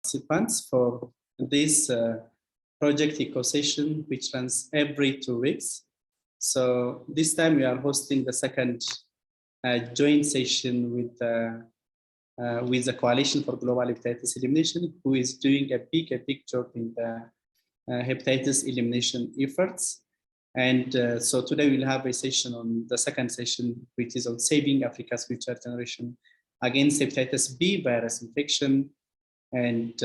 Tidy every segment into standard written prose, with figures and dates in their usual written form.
participants for this project eco session, which runs every 2 weeks. So this time we are hosting the second joint session with the Coalition for Global Hepatitis Elimination, who is doing a big job in the hepatitis elimination efforts. And so today we'll have a session on the second session, which is on saving Africa's future generation against hepatitis B virus infection. And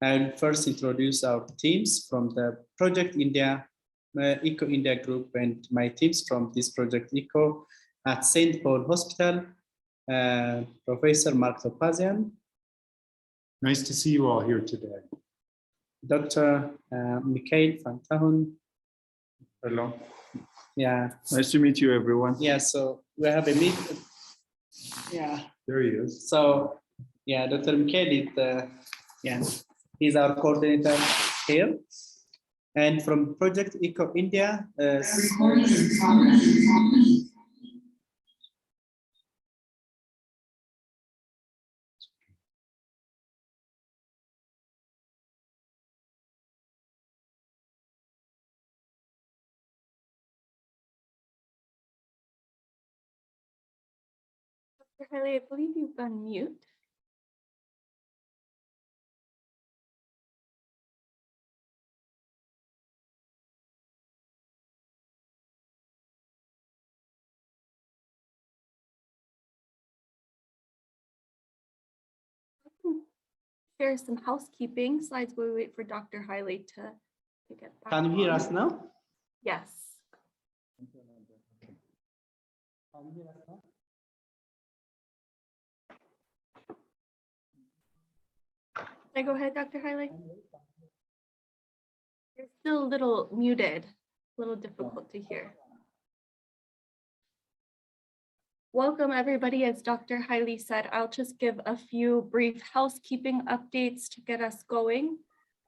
I'll first introduce our teams from the Project India, Eco India group, and my teams from this Project Eco at St. Paul Hospital, Professor Mark Topazian. Nice to see you all here today. Dr. Mikhail van Tahun. Hello. Yeah. Nice to meet you, everyone. Yeah, so we have a meeting. Yeah. There he is. So, yeah, Dr. Mikhail is, he's our coordinator here. And from Project Eco India, Dr. Haile, I believe you've gone mute. Share some housekeeping slides while we wait for Dr. Haile to get back. can you hear us now? Yes. Can you hear us now? Can I go ahead, Dr. Haile? You're still a little muted, a little difficult to hear. Welcome, everybody. As Dr. Haile said, I'll just give a few brief housekeeping updates to get us going.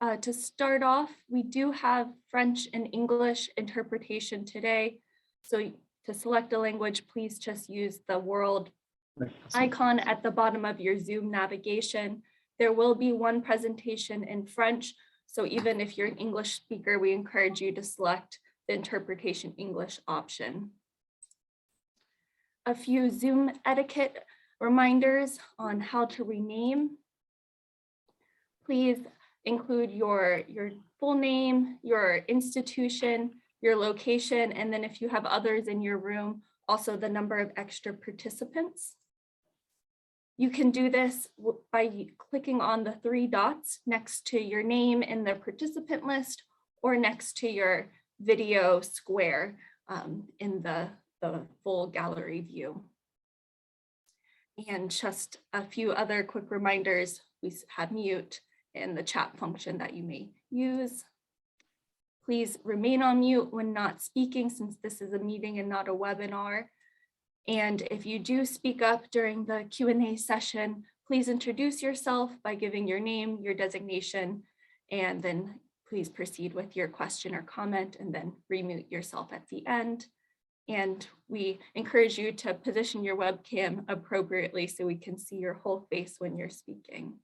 To start off, we do have French and English interpretation today. So to select a language, please just use the world icon at the bottom of your Zoom navigation. There will be one presentation in French. So even if you're an English speaker, we encourage you to select the interpretation English option. A few Zoom etiquette reminders on how to rename. Please include your full name, your institution, your location, and then if you have others in your room, also the number of extra participants. You can do this by clicking on the 3 dots next to your name in the participant list or next to your video square in the full gallery view. And just a few other quick reminders. We have mute and the chat function that you may use. Please remain on mute when not speaking, since this is a meeting and not a webinar. And if you do speak up during the Q&A session, please introduce yourself by giving your name, your designation, and then please proceed with your question or comment and then remute yourself at the end. And we encourage you to position your webcam appropriately so we can see your whole face when you're speaking.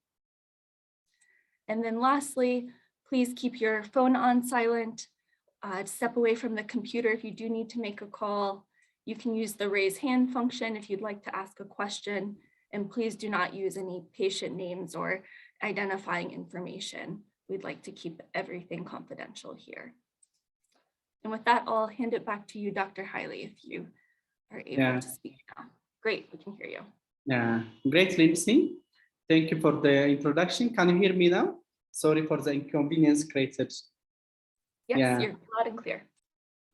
And then lastly, please keep your phone on silent. Step away from the computer if you do need to make a call. You can use the raise hand function if you'd like to ask a question, and please do not use any patient names or identifying information. We'd like to keep everything confidential here. And with that, I'll hand it back to you, Dr. Haile, if you are able to speak now. Great, we can hear you. Yeah, great, Lindsay. Thank you for the introduction. Can you hear me now? Sorry for the inconvenience created. Yes, you're loud and clear.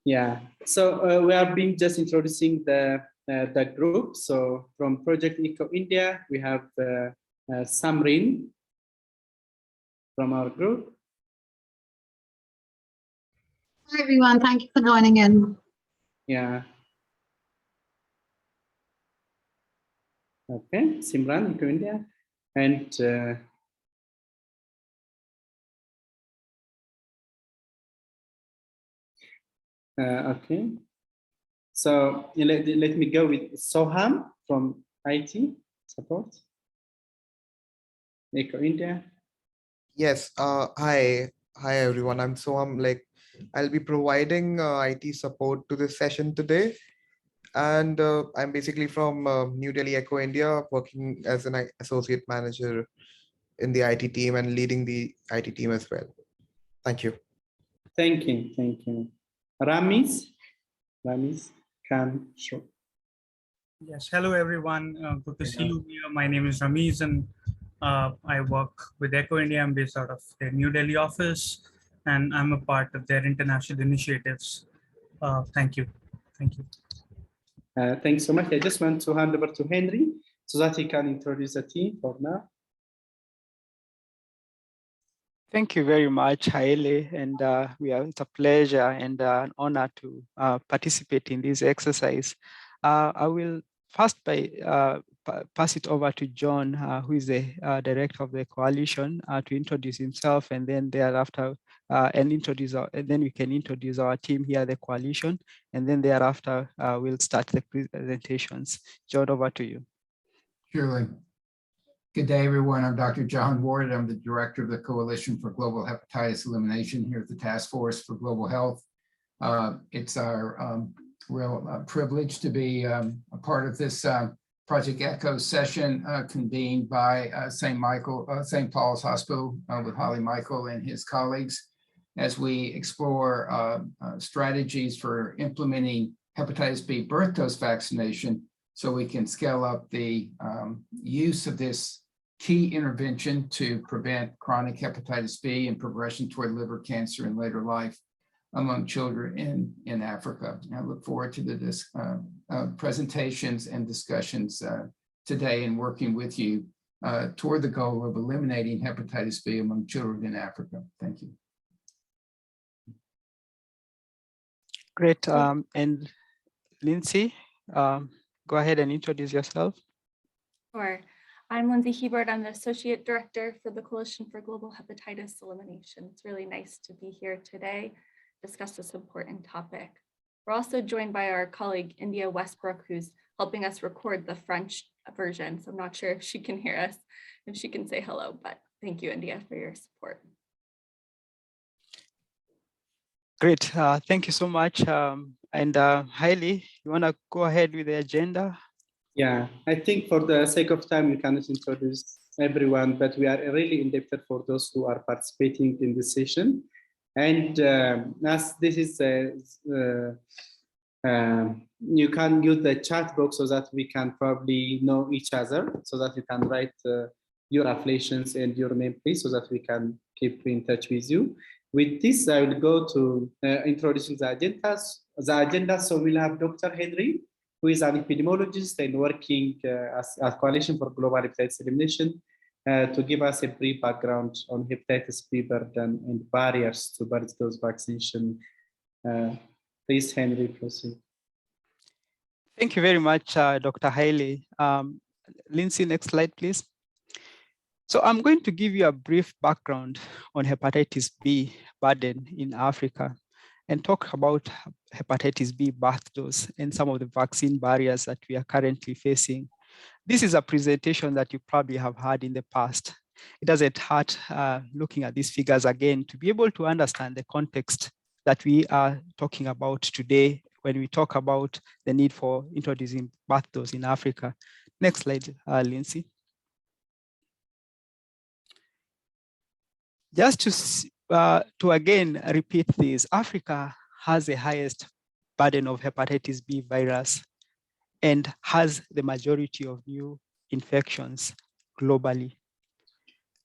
Yeah, so we have been just introducing the group. So from Project Eco India, we have Samrin from our group. Hi, everyone. Thank you for joining in. Yeah. Okay, Simran, Eco India. And okay. So let me go with Soham from IT support, Eco India. Yes. Hi everyone. I'll be providing IT support to this session today, and I'm basically from New Delhi, Echo, India, working as an associate manager in the IT team and leading the IT team as well. Thank you. Thank you. Thank you. Ramiz can show. Yes, hello everyone. Good to see you here. My name is Ramiz and I work with Echo India. I'm based out of their New Delhi office and I'm a part of their international initiatives. Thank you. Thank you. Thanks so much. I just want to hand over to Henry so that he can introduce the team for now. Thank you very much, Haile, and it's a pleasure and an honor to participate in this exercise. I will first pass it over to John, who is the director of the coalition, to introduce himself, and then thereafter, and then we can introduce our team here, the coalition, and then thereafter we'll start the presentations. John, over to you. Surely. Good day, everyone. I'm Dr. John Ward. I'm the director of the Coalition for Global Hepatitis Elimination here at the Task Force for Global Health. It's our real privilege to be a part of this Project ECHO session convened by St. Paul's Hospital with Holly Michael and his colleagues as we explore strategies for implementing hepatitis B birth dose vaccination so we can scale up the use of this key intervention to prevent chronic hepatitis B and progression toward liver cancer in later life among children in Africa. I look forward to the presentations and discussions today and working with you toward the goal of eliminating hepatitis B among children in Africa. Thank you. Great. And Lindsay, go ahead and introduce yourself. Sure. I'm Lindsay Hebert. I'm the Associate Director for the Coalition for Global Hepatitis Elimination. It's really nice to be here today, discuss this important topic. We're also joined by our colleague, India Westbrook, who's helping us record the French version. So I'm not sure if she can hear us, if she can say hello, but thank you, India, for your support. Great. Thank you so much. And Hailey, you want to go ahead with the agenda? Yeah, I think for the sake of time, we cannot introduce everyone, but we are really indebted for those who are participating in this session. And as this is, you can use the chat box so that we can probably know each other, so that you can write your affiliations and your name, please, so that we can keep in touch with you. With this, I will go to introducing the agenda. So we'll have Dr. Henry, who is an epidemiologist and working as a Coalition for Global Hepatitis Elimination, to give us a brief background on hepatitis B burden and barriers to birth dose vaccination. Please, Henry, proceed. Thank you very much, Dr. Hailey. Lindsay, next slide, please. So I'm going to give you a brief background on hepatitis B burden in Africa and talk about hepatitis B birth dose and some of the vaccine barriers that we are currently facing. This is a presentation that you probably have heard in the past. It doesn't hurt looking at these figures again to be able to understand the context that we are talking about today when we talk about the need for introducing birth dose in Africa. Next slide, Lindsay. Just to again repeat this, Africa has the highest burden of hepatitis B virus and has the majority of new infections globally.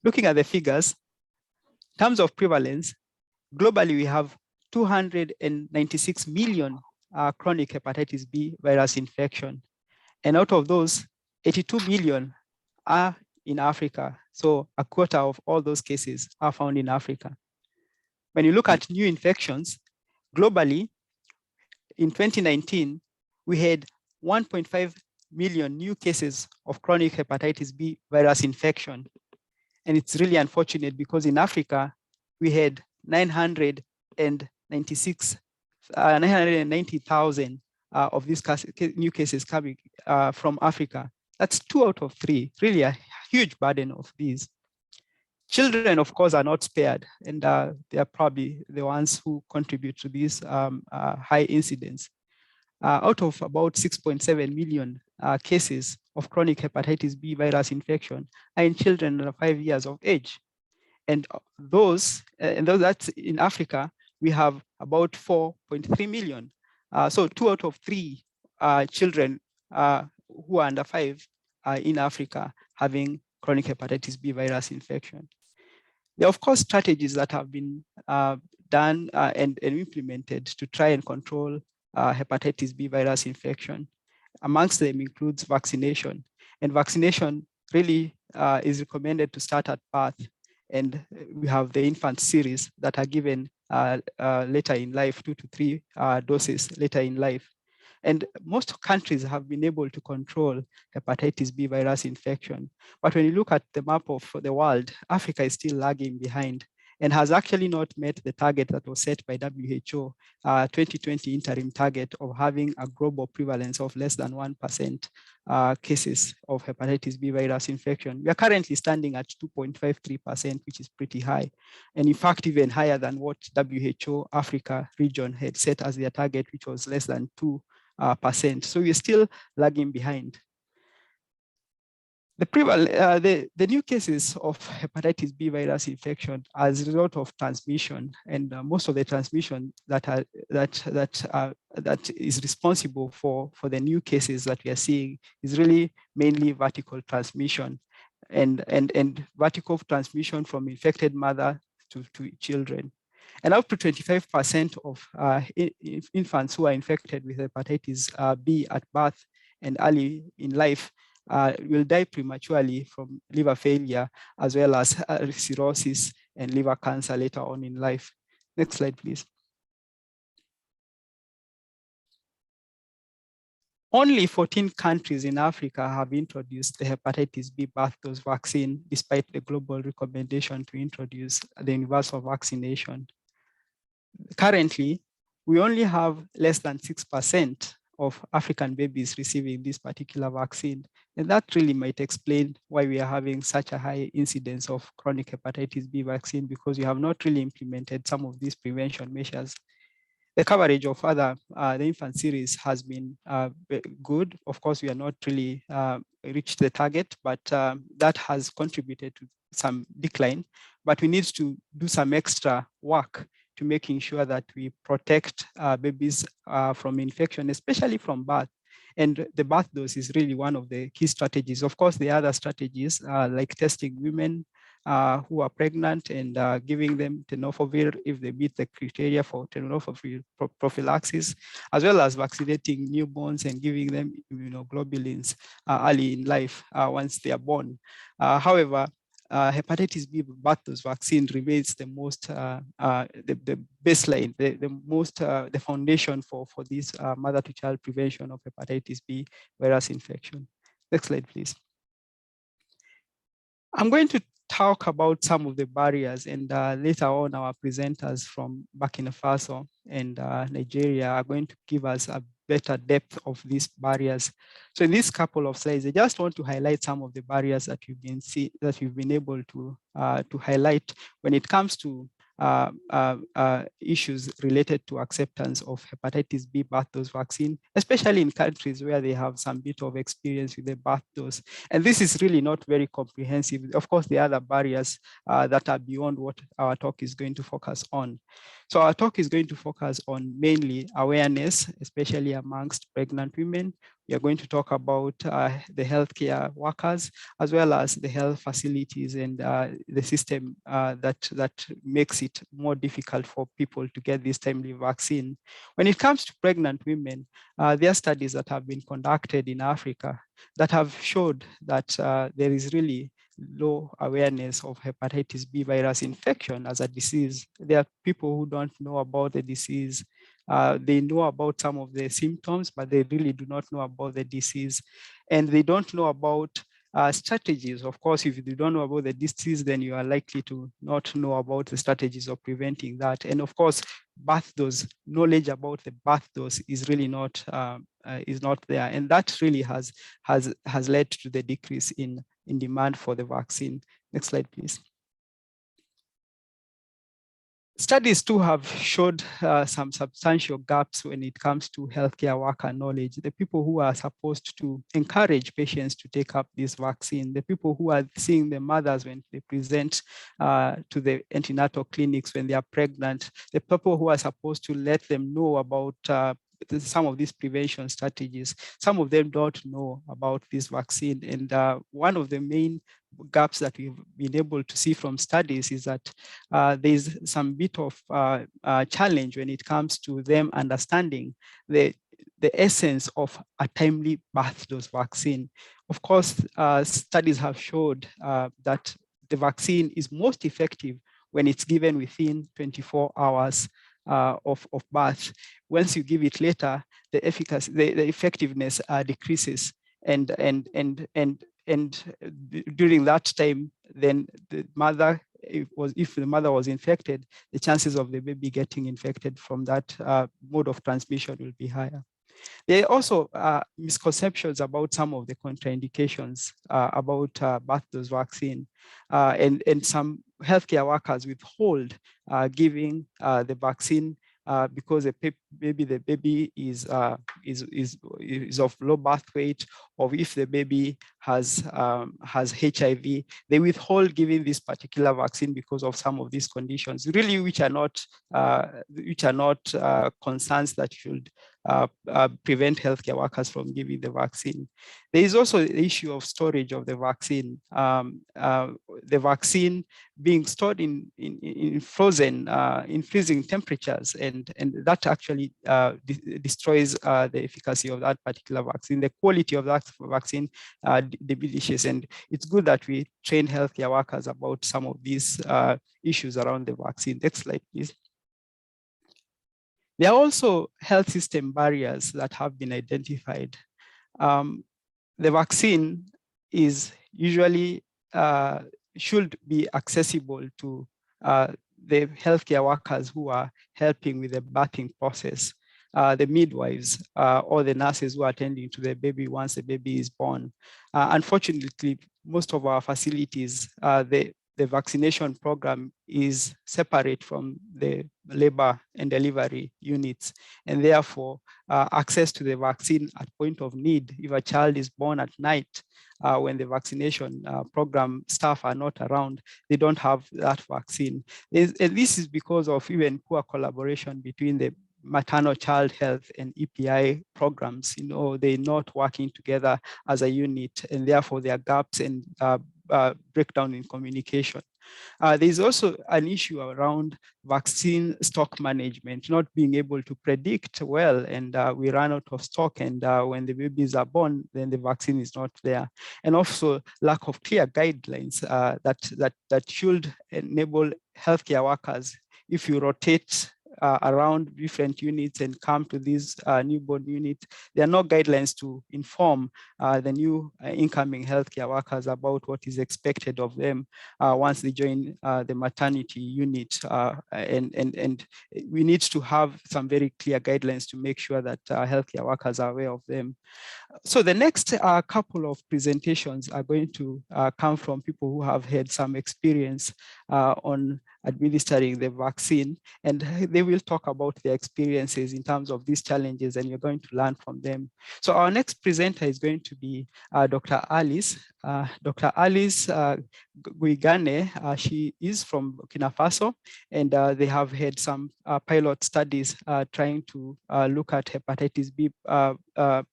Looking at the figures, in terms of prevalence, globally we have 296 million chronic hepatitis B virus infection. And out of those, 82 million are in Africa. So a quarter of all those cases are found in Africa. When you look at new infections, globally, in 2019, we had 1.5 million new cases of chronic hepatitis B virus infection. And it's really unfortunate because in Africa, we had 990,000 of these new cases coming from Africa. That's 2 out of 3, really a huge burden of these. Children, of course, are not spared, and they are probably the ones who contribute to these high incidence. Out of about 6.7 million cases of chronic hepatitis B virus infection are in children under 5 years of age. And those that's in Africa, we have about 4.3 million. So 2 out of 3 children who are under 5 are in Africa having chronic hepatitis B virus infection. There are, of course, strategies that have been done and implemented to try and control hepatitis B virus infection. Amongst them includes vaccination. And vaccination really is recommended to start at birth. And we have the infant series that are given later in life, 2 to 3 doses later in life. And most countries have been able to control hepatitis B virus infection. But when you look at the map of the world, Africa is still lagging behind and has actually not met the target that was set by WHO 2020 interim target of having a global prevalence of less than 1% cases of hepatitis B virus infection. We are currently standing at 2.53%, which is pretty high. And in fact, even higher than what WHO Africa region had set as their target, which was less than 2%. So we're still lagging behind. The new cases of hepatitis B virus infection as a result of transmission, and most of the transmission that is responsible for the new cases that we are seeing is really mainly vertical transmission, and vertical transmission from infected mother to children. And up to 25% of infants who are infected with hepatitis B at birth and early in life will die prematurely from liver failure, as well as cirrhosis and liver cancer later on in life. Next slide, please. Only 14 countries in Africa have introduced the hepatitis B birth dose vaccine, despite the global recommendation to introduce the universal vaccination. Currently, we only have less than 6% of African babies receiving this particular vaccine. And that really might explain why we are having such a high incidence of chronic hepatitis B vaccine, because we have not really implemented some of these prevention measures. The coverage of the infant series has been good. Of course, we are not really reached the target, but that has contributed to some decline. But we need to do some extra work to making sure that we protect babies from infection, especially from birth. And the birth dose is really one of the key strategies. Of course, the other strategies like testing women who are pregnant and giving them tenofovir if they meet the criteria for tenofovir prophylaxis, as well as vaccinating newborns and giving them immunoglobulins early in life once they are born. However, hepatitis B birth dose vaccine remains the most, the baseline, the foundation for this mother-to-child prevention of hepatitis B virus infection. Next slide, please. I'm going to talk about some of the barriers, and later on our presenters from Burkina Faso and Nigeria are going to give us a better depth of these barriers. So in this couple of slides, I just want to highlight some of the barriers that you've been able to highlight when it comes to issues related to acceptance of hepatitis B birth dose vaccine, especially in countries where they have some bit of experience with the birth dose. And this is really not very comprehensive. Of course, there are other barriers that are beyond what our talk is going to focus on. So our talk is going to focus on mainly awareness, especially amongst pregnant women. We are going to talk about the healthcare workers, as well as the health facilities and the system that makes it more difficult for people to get this timely vaccine. When it comes to pregnant women, there are studies that have been conducted in Africa that have showed that there is really low awareness of hepatitis B virus infection as a disease. There are people who don't know about the disease. They know about some of the symptoms, but they really do not know about the disease. And they don't know about strategies. Of course, if you don't know about the disease, then you are likely to not know about the strategies of preventing that. And of course, birth dose, knowledge about the birth dose is really not there. And that really has led to the decrease in demand for the vaccine. Next slide, please. Studies too have showed some substantial gaps when it comes to healthcare worker knowledge. The people who are supposed to encourage patients to take up this vaccine, the people who are seeing the mothers when they present to the antenatal clinics when they are pregnant, the people who are supposed to let them know about some of these prevention strategies, some of them don't know about this vaccine. And one of the main gaps that we've been able to see from studies is that there's some bit of challenge when it comes to them understanding the essence of a timely birth dose vaccine. Of course, studies have showed that the vaccine is most effective when it's given within 24 hours of birth. Once you give it later, the efficacy, the effectiveness decreases, and during that time, then the mother, if the mother was infected, the chances of the baby getting infected from that mode of transmission will be higher. There are also misconceptions about some of the contraindications about birth dose vaccine, and some healthcare workers withhold giving the vaccine because the baby is of low birth weight, or if the baby has HIV, they withhold giving this particular vaccine because of some of these conditions, really, which are not concerns that should prevent healthcare workers from giving the vaccine. There is also the issue of storage of the vaccine. The vaccine being stored in frozen, in freezing temperatures, and that actually destroys the efficacy of that particular vaccine. The quality of that vaccine diminishes, and it's good that we train healthcare workers about some of these issues around the vaccine. Next slide, please. There are also health system barriers that have been identified. The vaccine is usually should be accessible to the healthcare workers who are helping with the birthing process, the midwives or the nurses who are attending to the baby once the baby is born. Unfortunately, most of our facilities, the vaccination program is separate from the labor and delivery units, and therefore access to the vaccine at point of need, if a child is born at night, when the vaccination program staff are not around, they don't have that vaccine. And this is because of even poor collaboration between the maternal child health and EPI programs. They're not working together as a unit, and therefore there are gaps and breakdown in communication. There's also an issue around vaccine stock management, not being able to predict well, and we run out of stock, and when the babies are born, then the vaccine is not there. And also lack of clear guidelines that should enable healthcare workers, if you rotate around different units and come to these newborn units, there are no guidelines to inform the new incoming healthcare workers about what is expected of them once they join the maternity unit. And we need to have some very clear guidelines to make sure that healthcare workers are aware of them. So the next couple of presentations are going to come from people who have had some experience on administering the vaccine, and they will talk about their experiences in terms of these challenges, and you're going to learn from them. So our next presenter is going to be Dr. Alice. Dr. Alice Guigane, she is from Burkina Faso, and they have had some pilot studies trying to look at hepatitis B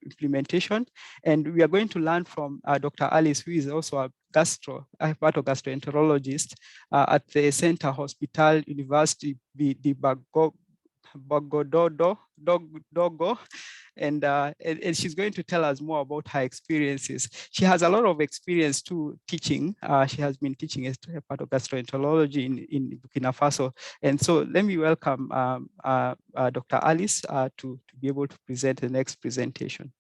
implementation. And we are going to learn from Dr. Alice, who is also a hepatogastroenterologist at the Center Hospital University di Bagodogo, and she's going to tell us more about her experiences. She has a lot of experience too teaching. She has been teaching hepatogastroenterology in Burkina Faso. And so let me welcome Dr. Alice to be able to present the next presentation.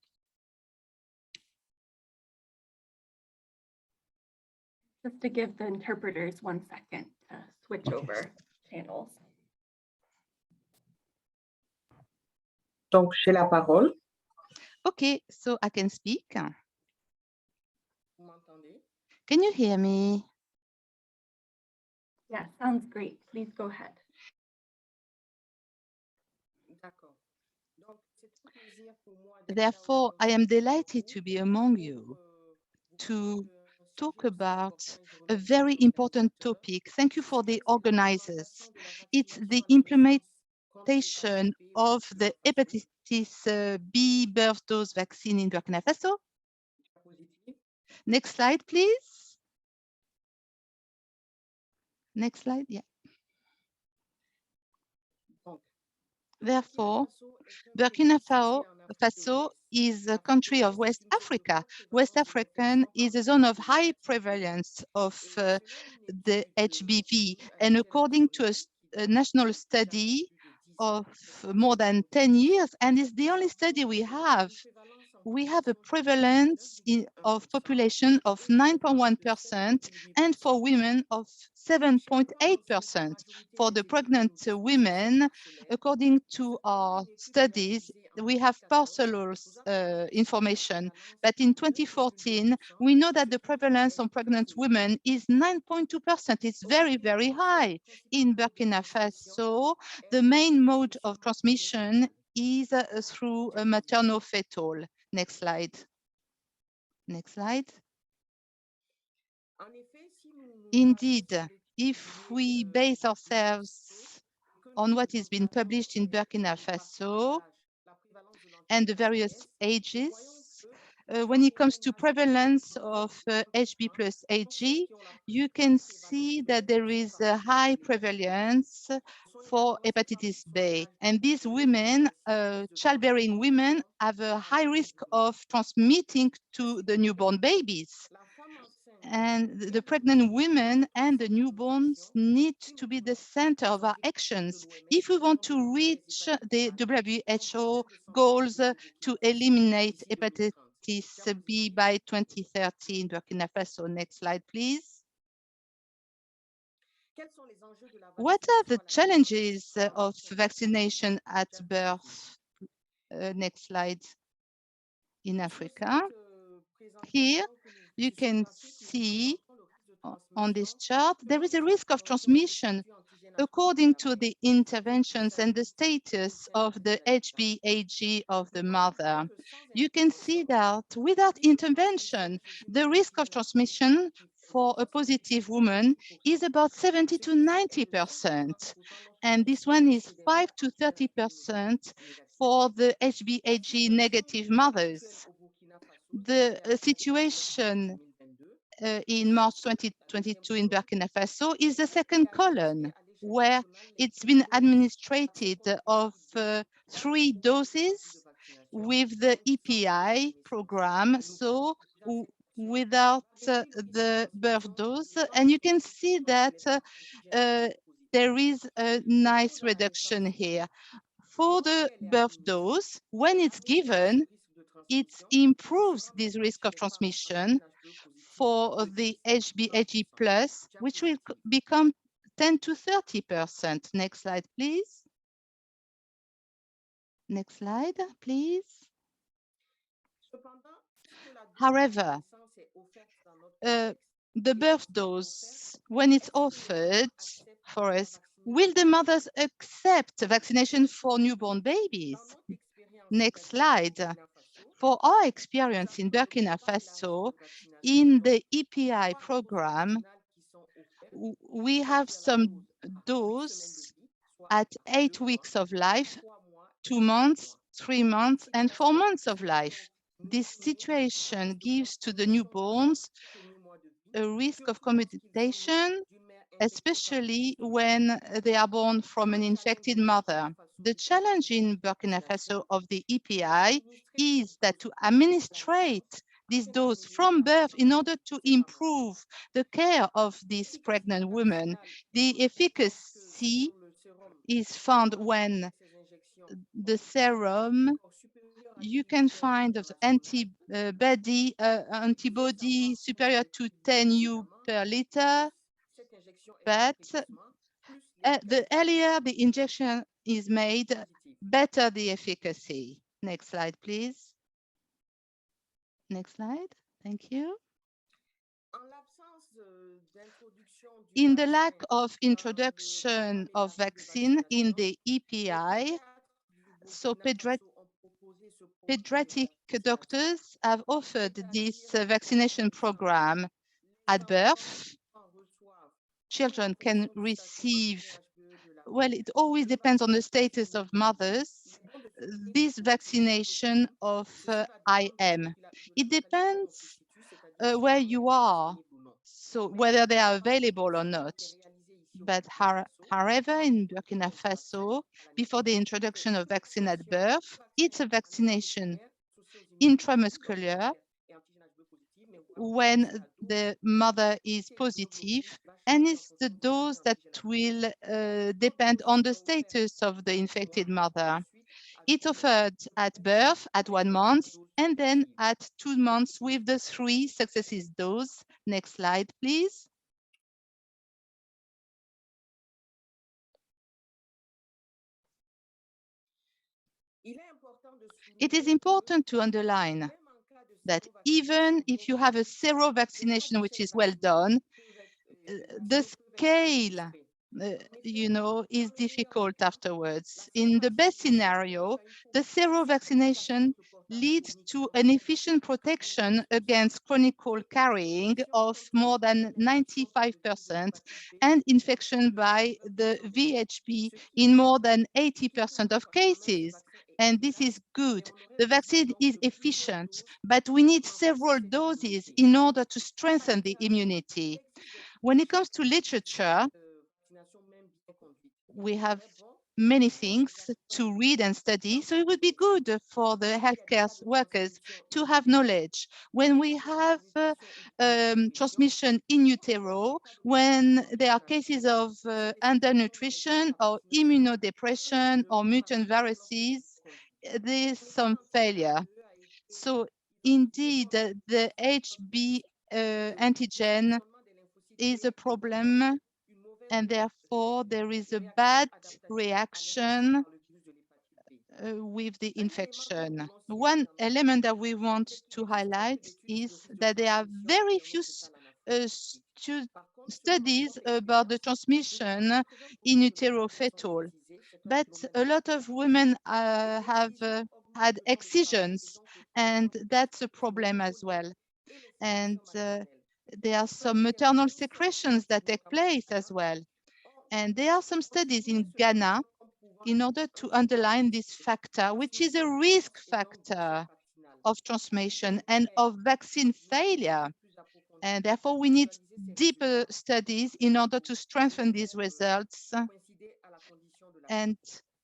Just to give the interpreters 1 second to switch over channels. Donc, j'ai la parole. Okay, so I can speak. Vous m'entendez? Can you hear me? Yeah, sounds great. Please go ahead. Therefore, I am delighted to be among you to talk about a very important topic. Thank you for the organizers. It's the implementation of the hepatitis B birth dose vaccine in Burkina Faso. Next slide, please. Next slide, yeah. Therefore, Burkina Faso is a country of West Africa. West African is a zone of high prevalence of the HBV. And according to a national study of more than 10 years, and it's the only study we have a prevalence of population of 9.1% and for women of 7.8%. For the pregnant women, according to our studies, we have parcel information, but in 2014, we know that the prevalence on pregnant women is 9.2%. It's very, very high. In Burkina Faso, the main mode of transmission is through a maternal-fetal. Next slide. Next slide. Indeed, if we base ourselves on what has been published in Burkina Faso and the various ages, when it comes to prevalence of HB plus AG, you can see that there is a high prevalence for hepatitis B. And these women, childbearing women, have a high risk of transmitting to the newborn babies. And the pregnant women and the newborns need to be the center of our actions if we want to reach the WHO goals to eliminate hepatitis B by 2030 in Burkina Faso. Next slide, please. What are the challenges of vaccination at birth? Next slide. In Africa. Here, you can see on this chart, there is a risk of transmission according to the interventions and the status of the HbAg of the mother. You can see that without intervention, the risk of transmission for a positive woman is about 70 to 90%. And this one is 5 to 30% for the HbAg negative mothers. The situation in March 2022 in Burkina Faso is the second column, where it's been administered of 3 doses with the EPI program, so without the birth dose. And you can see that there is a nice reduction here. For the birth dose, when it's given, it improves this risk of transmission for the HbAg+, which will become 10 to 30%. Next slide, please. Next slide, please. However, the birth dose, when it's offered for us, will the mothers accept vaccination for newborn babies? Next slide. For our experience in Burkina Faso, in the EPI program, we have some dose at 8 weeks of life, 2 months, 3 months, and 4 months of life. This situation gives to the newborns a risk of complication, especially when they are born from an infected mother. The challenge in Burkina Faso of the EPI is that to administrate this dose from birth in order to improve the care of these pregnant women. The efficacy is found when the serum, you can find of antibody superior to 10 U per liter, but the earlier the injection is made, better the efficacy. Next slide, please. Next slide. Thank you. In the lack of introduction of vaccine in the EPI, So pediatric doctors have offered this vaccination program at birth. Children can receive, well, it always depends on the status of mothers, this vaccination of IM. It depends where you are, so whether they are available or not. But however, in Burkina Faso, before the introduction of vaccine at birth, it's a vaccination intramuscular when the mother is positive, and it's the dose that will depend on the status of the infected mother. It's offered at birth, at 1 month, and then at 2 months with the 3 successive doses. Next slide, please. It is important to underline that even if you have a zero vaccination, which is well done, the scale, is difficult afterwards. In the best scenario, the zero vaccination leads to an efficient protection against chronic carrying of more than 95% and infection by the VHP in more than 80% of cases. And this is good. The vaccine is efficient, but we need several doses in order to strengthen the immunity. When it comes to literature, we have many things to read and study, so it would be good for the healthcare workers to have knowledge. When we have transmission in utero, when there are cases of undernutrition or immunodepression or mutant viruses, there is some failure. So indeed, the HB antigen is a problem, and therefore there is a bad reaction with the infection. One element that we want to highlight is that there are very few studies about the transmission in utero-fetal, but a lot of women have had excisions, and that's a problem as well. And there are some maternal secretions that take place as well. And there are some studies in Ghana in order to underline this factor, which is a risk factor of transmission and of vaccine failure. And therefore, we need deeper studies in order to strengthen these results and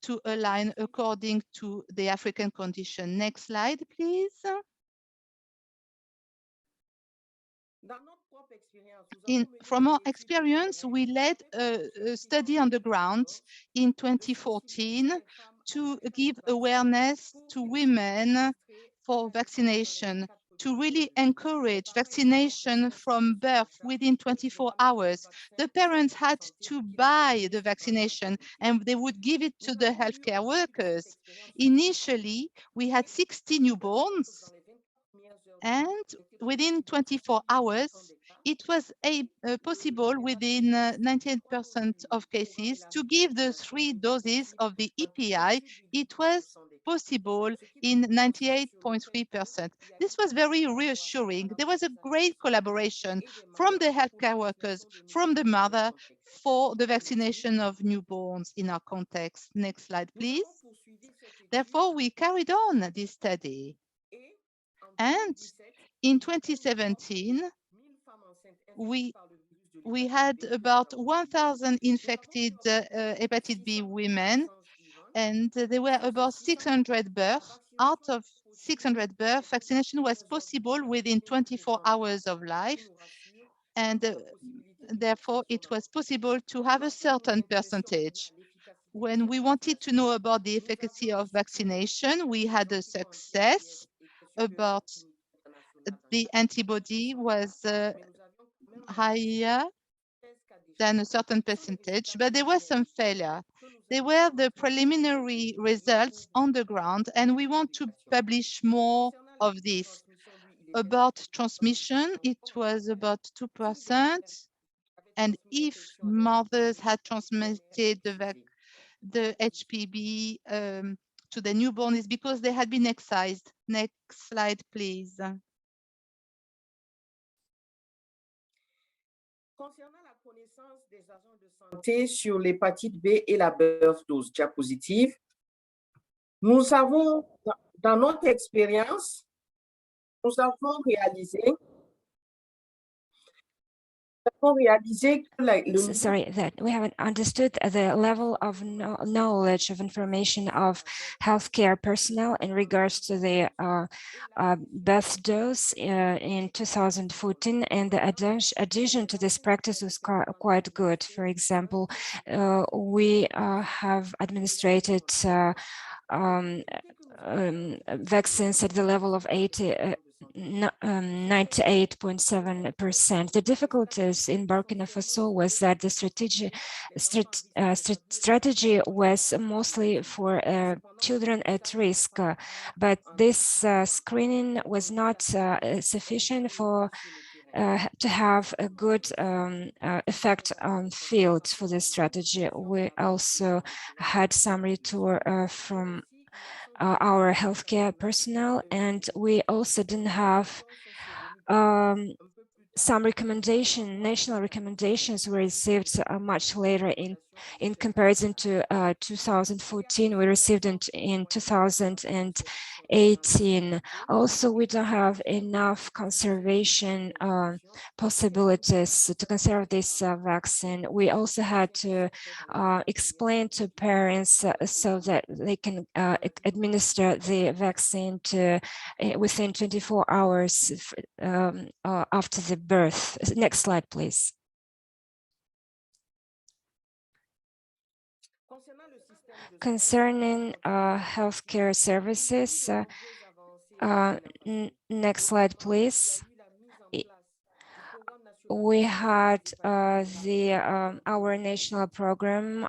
to align according to the African condition. Next slide, please. From our experience, we led a study on the ground in 2014 to give awareness to women for vaccination, to really encourage vaccination from birth within 24 hours. The parents had to buy the vaccination and they would give it to the healthcare workers. Initially, we had 60 newborns, and within 24 hours, it was possible within 98% of cases to give the 3 doses of the EPI. It was possible in 98.3%. This was very reassuring. There was a great collaboration from the healthcare workers, from the mother, for the vaccination of newborns in our context. Next slide, please. Therefore, we carried on this study. And in 2017, we had about 1,000 infected hepatitis B women, and there were about 600 births. Out of 600 births, vaccination was possible within 24 hours of life, and therefore it was possible to have a certain percentage. When we wanted to know about the efficacy of vaccination, we had a success. About the antibody was higher than a certain percentage, but there was some failure. They were the preliminary results on the ground, and we want to publish more of this. About transmission, it was about 2%. And if mothers had transmitted the HPV to the newborn is because they had been excised. Next slide, please. Concernant la connaissance des agents de santé sur l'hépatite B et la birth dose, diapositive, nous avons, dans notre expérience, nous avons réalisé sorry, that we haven't understood the level of knowledge of information of healthcare personnel in regards to the birth dose in 2014, and the addition to this practice was quite good. For example, we have administrated vaccines at the level of 98.7%. The difficulties in Burkina Faso was that the strategy was mostly for children at risk, but this screening was not sufficient for to have a good effect on field for this strategy. We also had some retour from our healthcare personnel, and we also didn't have some national recommendations were received much later in comparison to 2014. We received in 2018. Also, we don't have enough conservation possibilities to conserve this vaccine. We also had to explain to parents so that they can administer the vaccine to within 24 hours after the birth. Next slide, please. Concerning healthcare services, next slide, please. We had our national program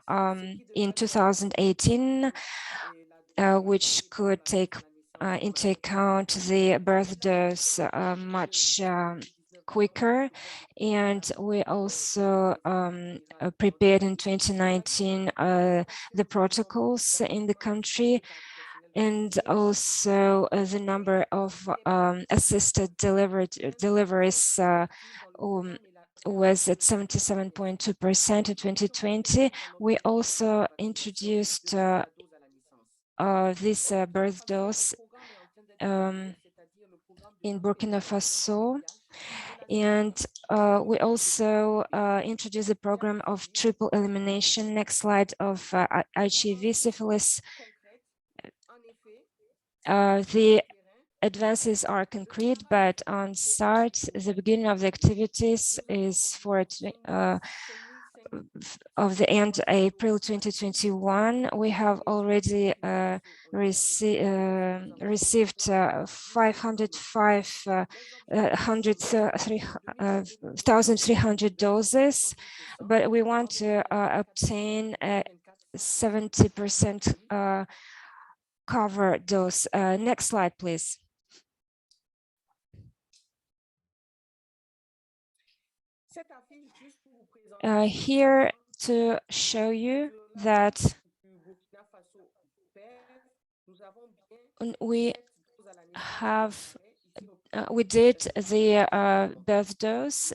in 2018, which could take into account the birth dose much quicker, and we also prepared in 2019 the protocols in the country, and also the number of assisted deliveries was at 77.2% in 2020. We also introduced this birth dose in Burkina Faso, and we also introduced a program of triple elimination. Next slide, of HIV, syphilis. The advances are concrete, but on start, the beginning of the activities is for of the end April 2021. We have already received 1,300 doses, but we want to obtain 70% cover dose. Next slide, please. Here to show you that we did the birth dose.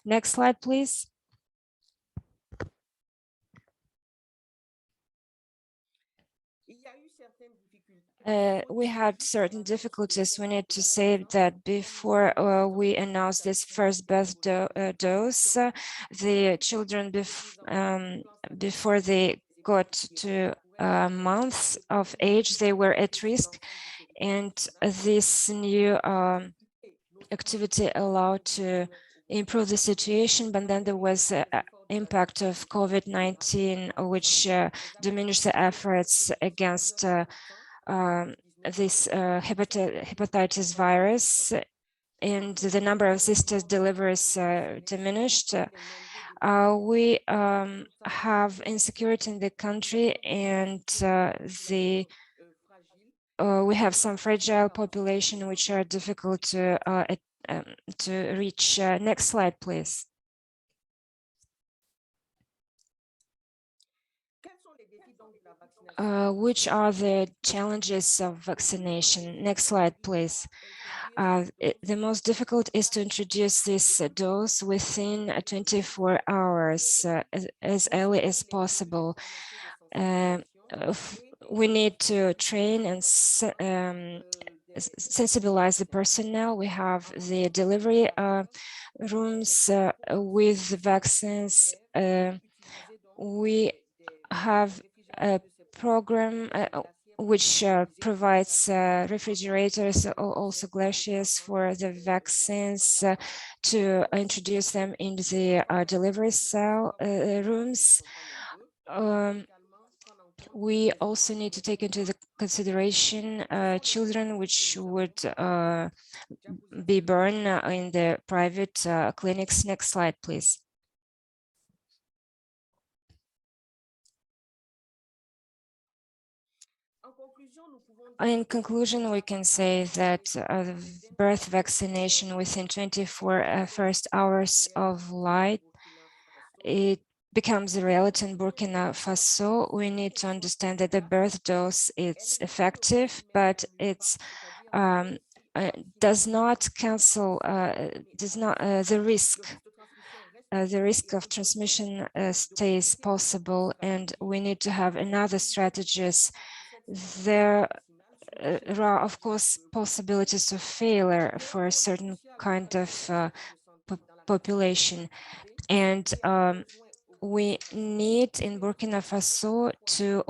Next slide, please. We had certain difficulties. We need to say that before we announced this first birth dose, the children before they got to months of age, they were at risk, and this new activity allowed to improve the situation. But then there was impact of COVID-19, which diminished the efforts against this hepatitis virus, and the number of assisted deliveries diminished. We have insecurity in the country, and we have some fragile population which are difficult to reach. Next slide, please. Which are the challenges of vaccination? Next slide, please. The most difficult is to introduce this dose within 24 hours as early as possible. We need to train and sensibilize the personnel. We have the delivery rooms with vaccines. We have a program which provides refrigerators, also glaciers for the vaccines to introduce them into the delivery cell rooms. We also need to take into the consideration children which would be born in the private clinics. Next slide, please. In conclusion, we can say that birth vaccination within 24 first hours of life, it becomes a reality in Burkina Faso. We need to understand that the birth dose is effective, but it's does not cancel the risk of transmission stays possible, and we need to have another strategies. There are, of course, possibilities of failure for a certain kind of population, and we need in Burkina Faso to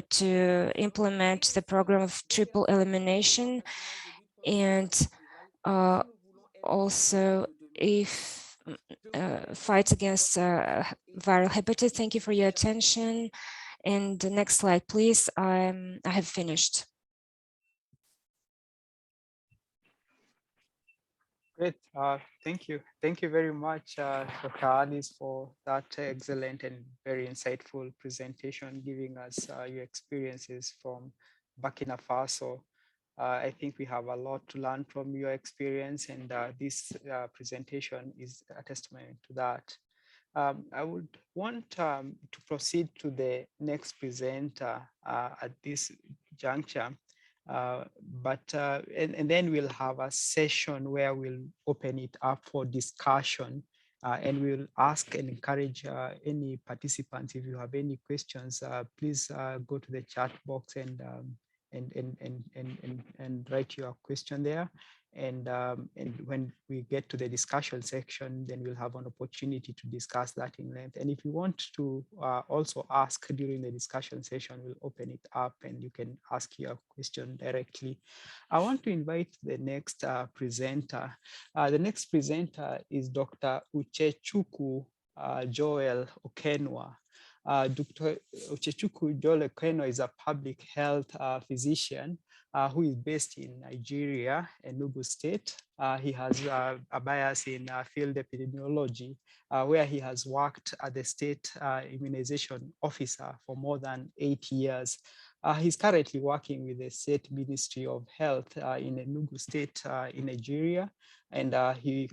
to implement the program of triple elimination, and also if fight against viral hepatitis. Thank you for your attention. And the next slide, please. I have finished. Great. Thank you. Thank you very much, Dr. Alice, for that excellent and very insightful presentation, giving us your experiences from Burkina Faso. I think we have a lot to learn from your experience, and this presentation is a testament to that. I would want to proceed to the next presenter at this juncture. And then we'll have a session where we'll open it up for discussion, and we'll ask and encourage any participants, if you have any questions, please go to the chat box and write your question there. And when we get to the discussion section, then we'll have an opportunity to discuss that in length. And if you want to also ask during the discussion session, we'll open it up and you can ask your question directly. I want to invite the next presenter. The next presenter is Dr. Uchechukwu Joel Okenwa. Dr. Uchechukwu Joel Okenwa is a public health physician who is based in Nigeria, Enugu State. He has a bias in field epidemiology, where he has worked as the state immunization officer for more than 8 years. He's currently working with the State Ministry of Health in Enugu State in Nigeria, and he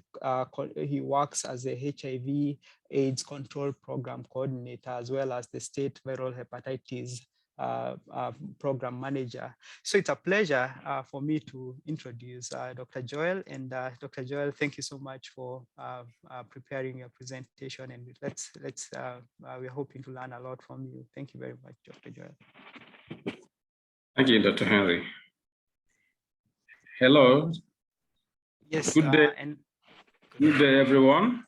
works as a HIV AIDS control program coordinator, as well as the state viral hepatitis program manager. So it's a pleasure for me to introduce Dr. Joel. And Dr. Joel, thank you so much for preparing your presentation. And we're hoping to learn a lot from you. Thank you very much, Dr. Joel. Thank you, Dr. Henry. Hello. Yes. Good day. Good day, everyone.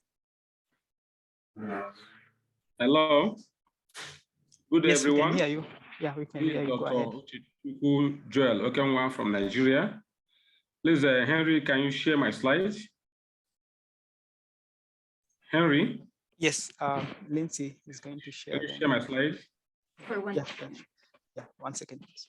Hello. Good day, yes, everyone. We can hear you. Yeah, we can hear you. Go ahead. Dr. Joel Okenwa from Nigeria. Please, Henry, can you share my slides? Henry? Yes, Lindsay is going to share. Can you share my slides? For one. Yeah, 1 second, please.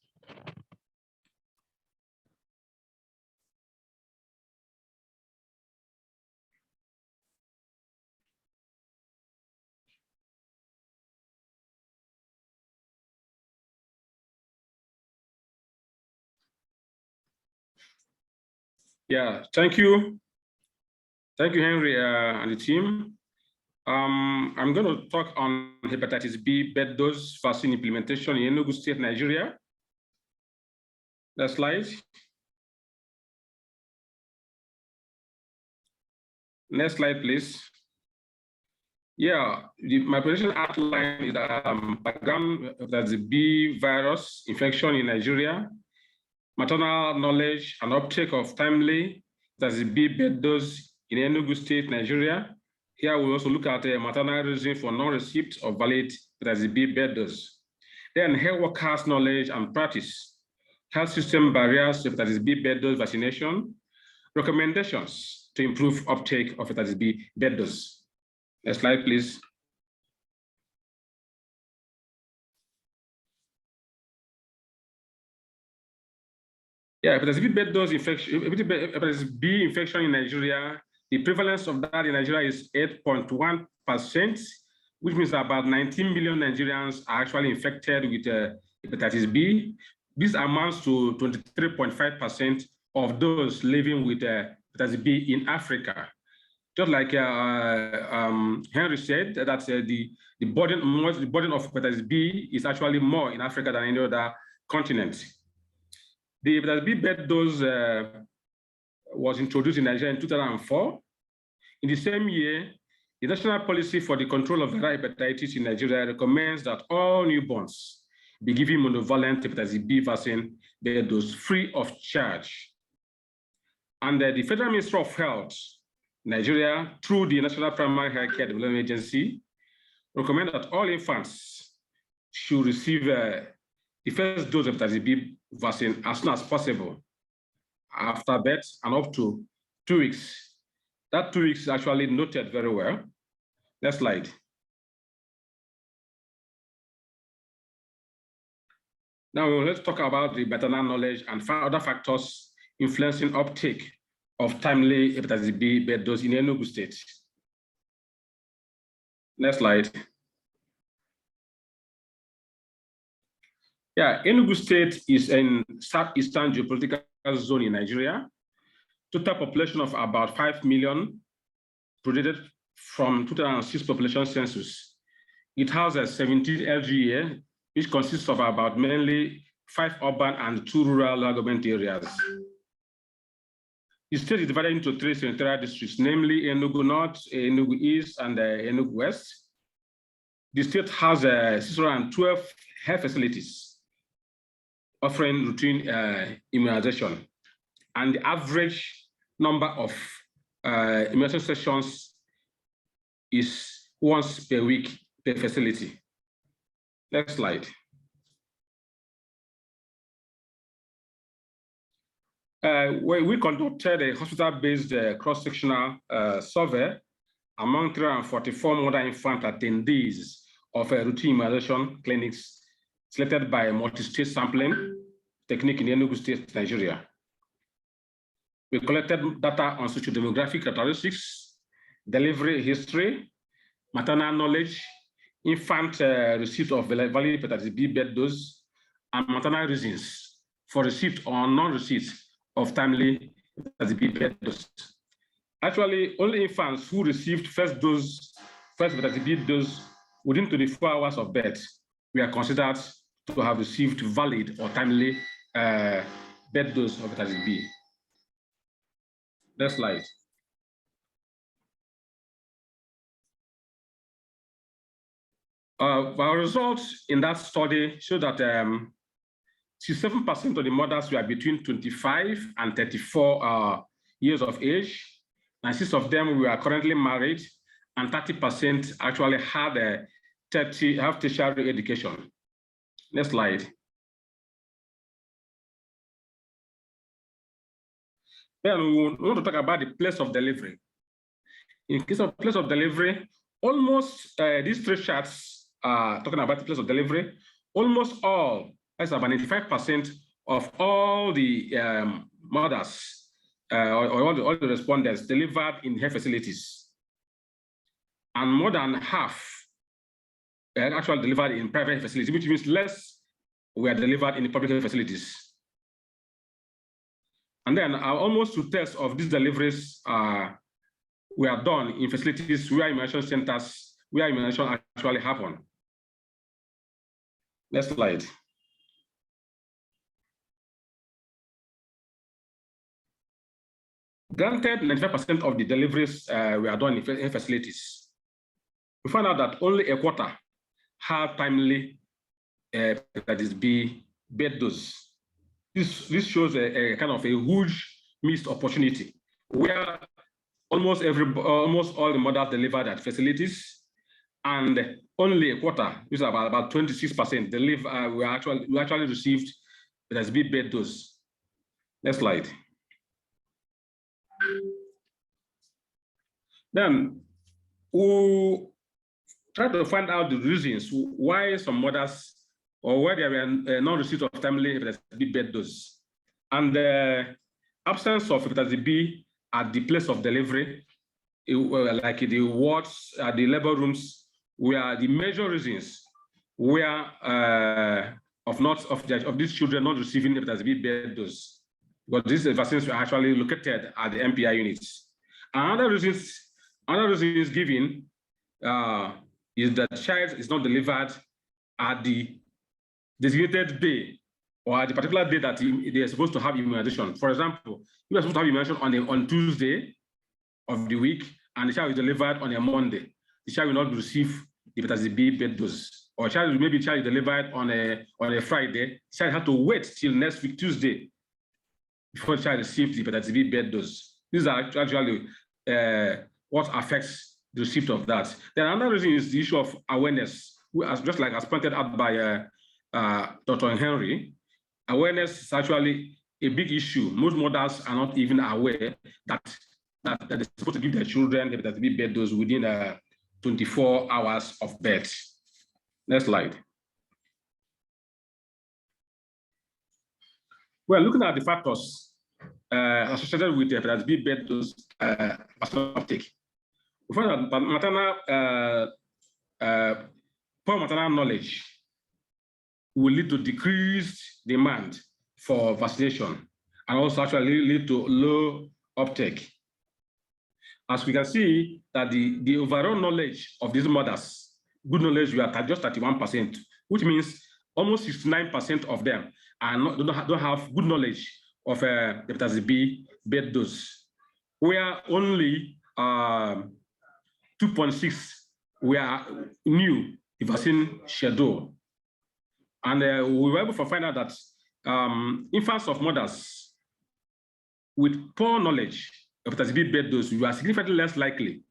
Yeah, thank you. Thank you, Henry, and the team. I'm going to talk on hepatitis B bed dose vaccine implementation in Enugu State, Nigeria. Next slide. Next slide, please. Yeah, my presentation outline is background that's the B virus infection in Nigeria, maternal knowledge and uptake of timely, that's the B bed dose in Enugu State, Nigeria. Here we also look at a maternal reason for non-receipt of valid, that's the B bed dose. Then health workers knowledge and practice, health system barriers to hepatitis B bed dose vaccination, recommendations to improve uptake of hepatitis B bed dose. Next slide, please. Yeah, hepatitis B bed dose infection, hepatitis B infection in Nigeria, the prevalence of that in Nigeria is 8.1%, which means about 19 million Nigerians are actually infected with hepatitis B. This amounts to 23.5% of those living with hepatitis B in Africa. Just like Henry said, that the burden of hepatitis B is actually more in Africa than any other continent. The hepatitis B bed dose was introduced in Nigeria in 2004. In the same year, the National Policy for the Control of Viral Hepatitis in Nigeria recommends that all newborns be given monovalent hepatitis B vaccine bed dose free of charge. And the Federal Ministry of Health, Nigeria, through the National Primary Healthcare Development Agency, recommend that all infants should receive the first dose of hepatitis B vaccine as soon as possible after birth and up to 2 weeks. That 2 weeks is actually noted very well. Next slide. Now let's talk about the maternal knowledge and other factors influencing uptake of timely hepatitis B bed dose in Enugu State. Next slide. Yeah, Enugu State is in southeastern geopolitical zone in Nigeria. Total population of about 5 million, projected from 2006 population census. It has a 17 LGA, which consists of about mainly 5 urban and 2 rural government areas. The state is divided into 3 senatorial districts, namely Enugu North, Enugu East, and Enugu West. The state has 612 health facilities offering routine immunization. And the average number of immunization sessions is once per week per facility. Next slide. We conducted a hospital-based cross-sectional survey among 344 mother infant attendees of routine immunization clinics selected by multi-state sampling technique in Enugu State, Nigeria. We collected data on socio-demographic characteristics, delivery history, maternal knowledge, infant receipt of valid hepatitis B bed dose, and maternal reasons for receipt or non-receipt of timely hepatitis B bed dose. Actually, only infants who received first hepatitis B dose within 24 hours of birth were considered to have received valid or timely bed dose of hepatitis B. Next slide. Our results in that study show that 67% of the mothers were between 25 and 34 years of age. 96 of them were currently married, and 30% actually had tertiary education. Next slide. Then we want to talk about the place of delivery. In case of place of delivery, almost these 3 charts are talking about the place of delivery. Almost all, that's about 95% of all the mothers or all the respondents delivered in health facilities. And more than half actually delivered in private facilities, which means less were delivered in the public health facilities. And then almost 2/3 of these deliveries were done in facilities where immunization centers, where immunization actually happen. Next slide. Granted, 95% of the deliveries were done in facilities. We found out that only a quarter have timely hepatitis B bed dose. This shows a kind of a huge missed opportunity where almost all the mothers delivered at facilities, and only a quarter, which is about 26%, we actually received hepatitis B bed dose. Next slide. Then we try to find out the reasons why some mothers or why there were non-receipt of timely hepatitis B bed dose, and the absence of hepatitis B at the place of delivery, like the wards, the labor rooms, were the major reasons where of these children not receiving hepatitis B bed dose, because these vaccines were actually located at the MPI units. Another reason is given is that the child is not delivered at the designated day or at the particular day that they are supposed to have immunization. For example, you are supposed to have immunization on Tuesday of the week, and the child is delivered on a Monday. The child will not receive the hepatitis B bed dose. Or maybe the child is delivered on a Friday. The child has to wait till next week, Tuesday, before the child receives the hepatitis B bed dose. These are actually what affects the receipt of that. Then another reason is the issue of awareness, just like as pointed out by Dr. Henry. Awareness is actually a big issue. Most mothers are not even aware that they're supposed to give their children hepatitis B bed dose within 24 hours of birth. Next slide. Well, looking at the factors associated with the hepatitis B bed dose uptake, we find that poor maternal knowledge will lead to decreased demand for vaccination and also actually lead to low uptake. As we can see that the overall knowledge of these mothers, good knowledge, we are just 31%, which means almost 69% of them don't have good knowledge of hepatitis B bed dose, where only 2.6 were new the vaccine schedule. And we were able to find out that infants of mothers with poor knowledge of hepatitis B bed dose were significantly less likely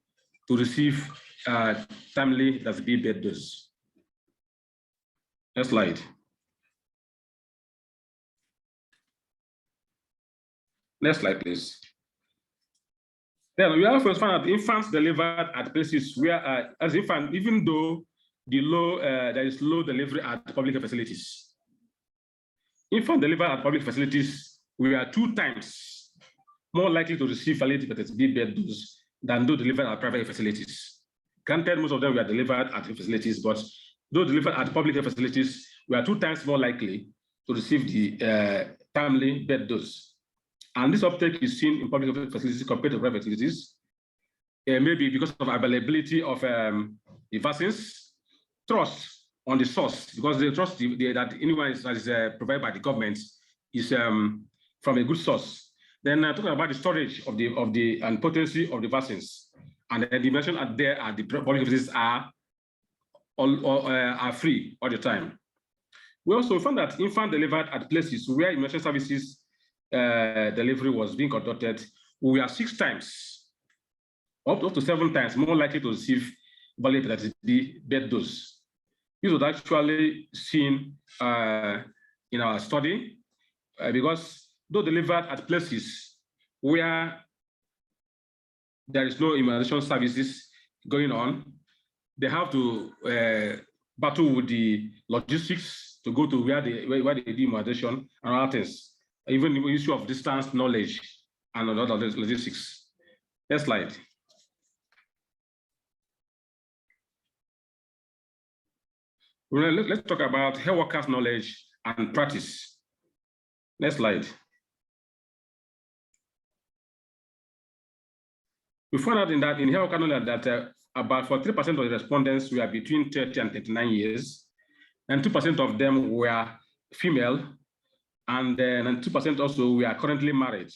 to receive timely hepatitis B bed dose. Next slide. Next slide, please. Then we also found that infants delivered at places where, as infant, even though there is low delivery at public facilities, infants delivered at public facilities were 2 times more likely to receive valid hepatitis B bed dose than those delivered at private facilities. Granted, most of them were delivered at facilities, but those delivered at public facilities were 2 times more likely to receive the timely bed dose. And this uptake is seen in public facilities compared to private facilities, maybe because of availability of the vaccines, trust on the source, because they trust that anyone that is provided by the government is from a good source. Then talking about the storage of the and potency of the vaccines, and the dimension at the public facilities are free all the time. We also found that infants delivered at places where immunization services delivery was being conducted, we are 6 times, up to 7 times more likely to receive valid hepatitis B bed dose. This was actually seen in our study because though delivered at places where there is no immunization services going on, they have to battle with the logistics to go to where they do immunization and other things. Even the issue of distance knowledge and other logistics. Next slide. Well, let's talk about health workers' knowledge and practice. Next slide. We found out in health knowledge that about 43% of the respondents were between 30 and 39 years, and 2% of them were female, and 2% also were currently married.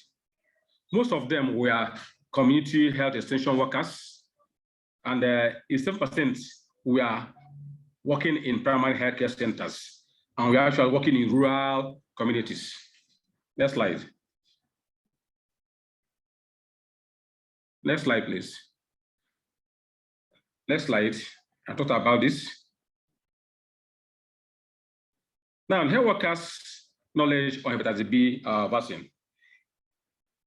Most of them were community health extension workers, and 7% were working in primary healthcare centers, and we are actually working in rural communities. Next slide. Next slide, please. Next slide. I talked about this. Now, health workers' knowledge on hepatitis B vaccine.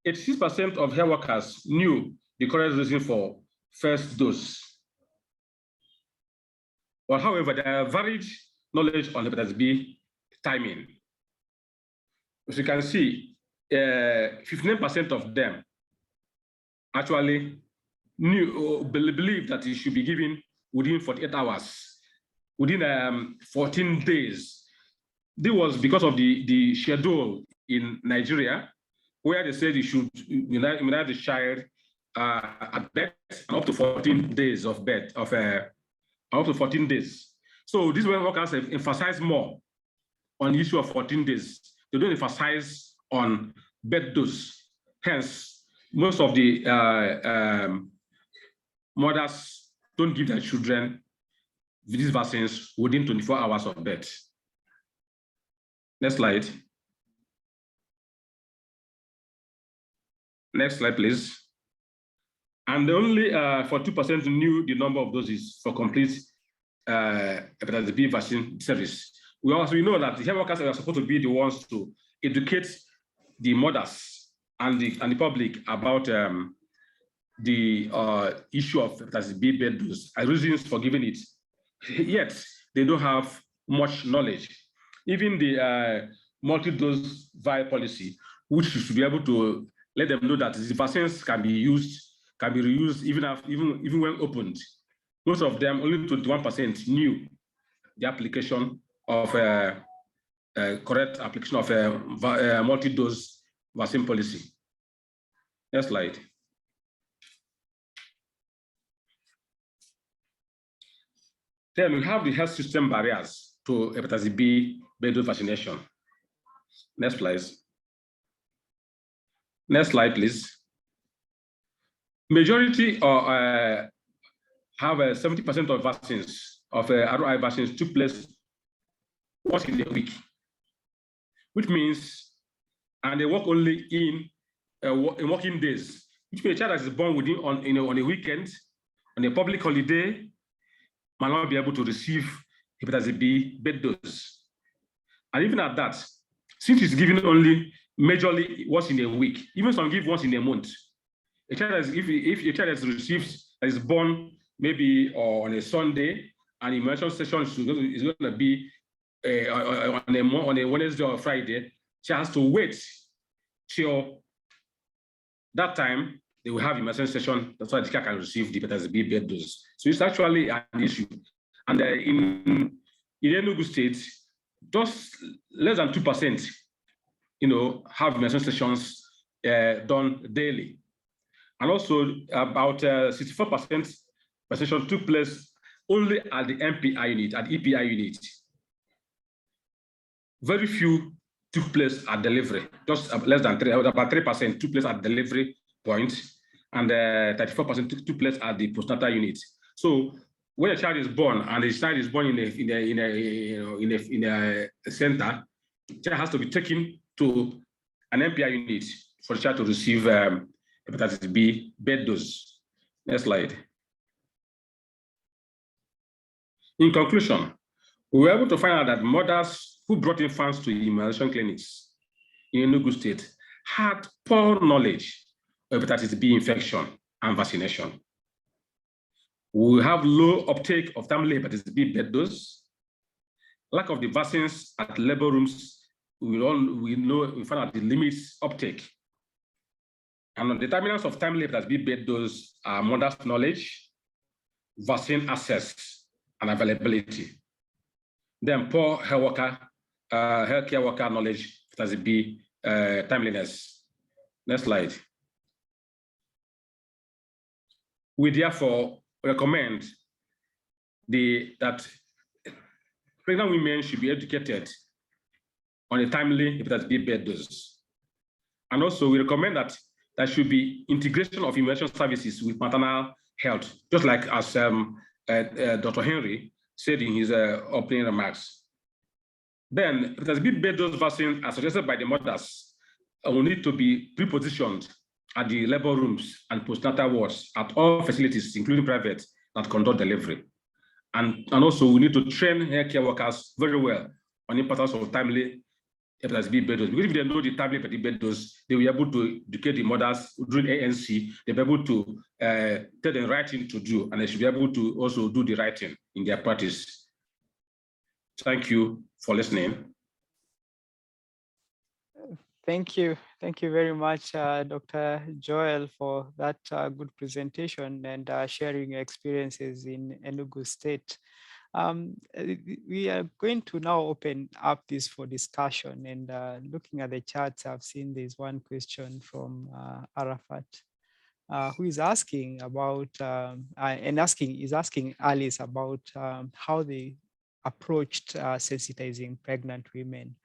86% of health workers knew the correct reason for first dose. But however, there are varied knowledge on hepatitis B timing. As you can see, 59% of them actually knew or believed that it should be given within 48 hours, within 14 days. This was because of the schedule in Nigeria, where they said you should immunize the child at birth and up to 14 days of birth, up to 14 days. So these workers have emphasized more on the issue of 14 days. They don't emphasize on birth dose. Hence, most of the mothers don't give their children these vaccines within 24 hours of birth. Next slide. Next slide, please. And only 42% knew the number of doses for complete hepatitis B vaccine service. We know that the health workers are supposed to be the ones to educate the mothers and the public about the issue of hepatitis B birth dose and reasons for giving it. Yet they don't have much knowledge. Even the multi-dose vial policy, which should be able to let them know that the vaccines can be used, can be reused even when opened. Most of them, only 21% knew the application of correct application of a multi-dose vaccine policy. Next slide. Then we have the health system barriers to hepatitis B dose vaccination. Next slide. Next slide, please. Majority have 70% of vaccines, of ROI vaccines took place once in a week, which means, and they work only in working days, which means a child that is born within on a weekend, on a public holiday, might not be able to receive hepatitis B dose. And even at that, since it's given only majorly once in a week, even some give once in a month. A child if a child is born maybe on a Sunday, and immunization session is going to be on a Wednesday or Friday, she has to wait till that time. They will have immunization session. That's why the child can receive the hepatitis B dose. So it's actually an issue. And in Enugu State, just less than 2%, have immunization sessions done daily. And also about 64% vaccination took place only at the MPI unit, at EPI unit. Very few took place at delivery, just less than about 3% took place at delivery point, and 34% took place at the postnatal unit. So when a child is born and the child is born in a center, the child has to be taken to an MPI unit for the child to receive hepatitis B dose. Next slide. In conclusion, we were able to find out that mothers who brought infants to immunization clinics in Enugu State had poor knowledge of hepatitis B infection and vaccination. We have low uptake of timely hepatitis B dose, lack of the vaccines at labor rooms. We found out the limits uptake. And on the determinants of timely hepatitis B dose are mother's knowledge, vaccine access, and availability. Then poor healthcare worker knowledge, hepatitis B timeliness. Next slide. we therefore recommend that pregnant women should be educated on a timely hepatitis B birth dose. And also we recommend that there should be integration of immunization services with maternal health, just like as Dr. Henry said in his opening remarks. Then hepatitis B birth dose vaccine, as suggested by the mothers, will need to be pre-positioned at the labor rooms and postnatal wards at all facilities, including private, that conduct delivery. And also we need to train healthcare workers very well on the importance of timely hepatitis B birth dose. Because if they know the timely hepatitis B birth dose, they will be able to educate the mothers during ANC. They'll be able to tell them the right thing to do, and they should be able to also do the right thing in their practice. Thank you for listening. Thank you. Thank you very much, Dr. Joel, for that good presentation and sharing your experiences in Enugu State. We are going to now open up this for discussion, and looking at the charts, I've seen there's one question from Arafat, who is asking about is asking Alice about how they approached sensitizing pregnant women.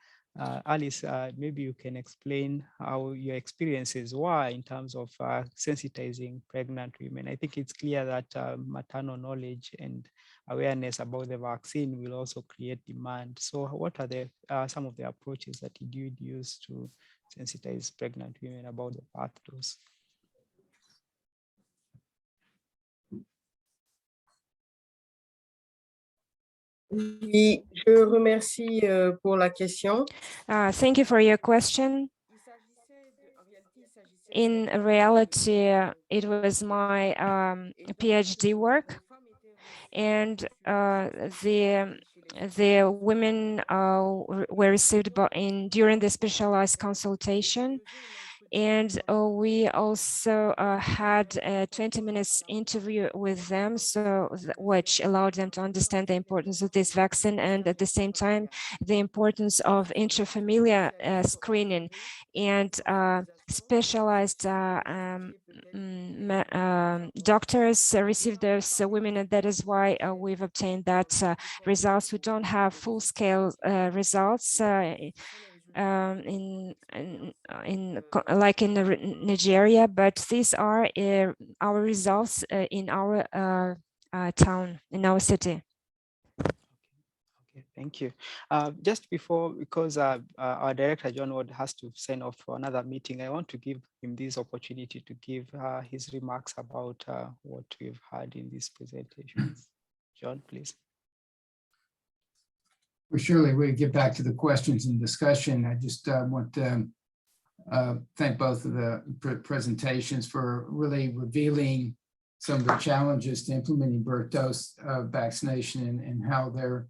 Alice, maybe you can explain how your experiences were in terms of sensitizing pregnant women. I think it's clear that maternal knowledge and awareness about the vaccine will also create demand. So what are the some of the approaches that you would use to sensitize pregnant women about the birth dose? Oui, je remercie pour la question. Thank you for your question. In reality, it was my PhD work, and the women were received during the specialized consultation. And we also had a 20 minutes interview with them, which allowed them to understand the importance of this vaccine, and at the same time, the importance of intrafamilial screening and specialized doctors received those women, and that is why we've obtained that results. We don't have full-scale results like in Nigeria, but these are our results in our town, in our city. Okay, thank you. Just before, because our director John Ward has to sign off for another meeting, I want to give him this opportunity to give his remarks about what we've heard in these presentations. John, please. Well, surely we get back to the questions and discussion. I just want to thank both of the presentations for really revealing some of the challenges to implementing birth dose vaccination and how they're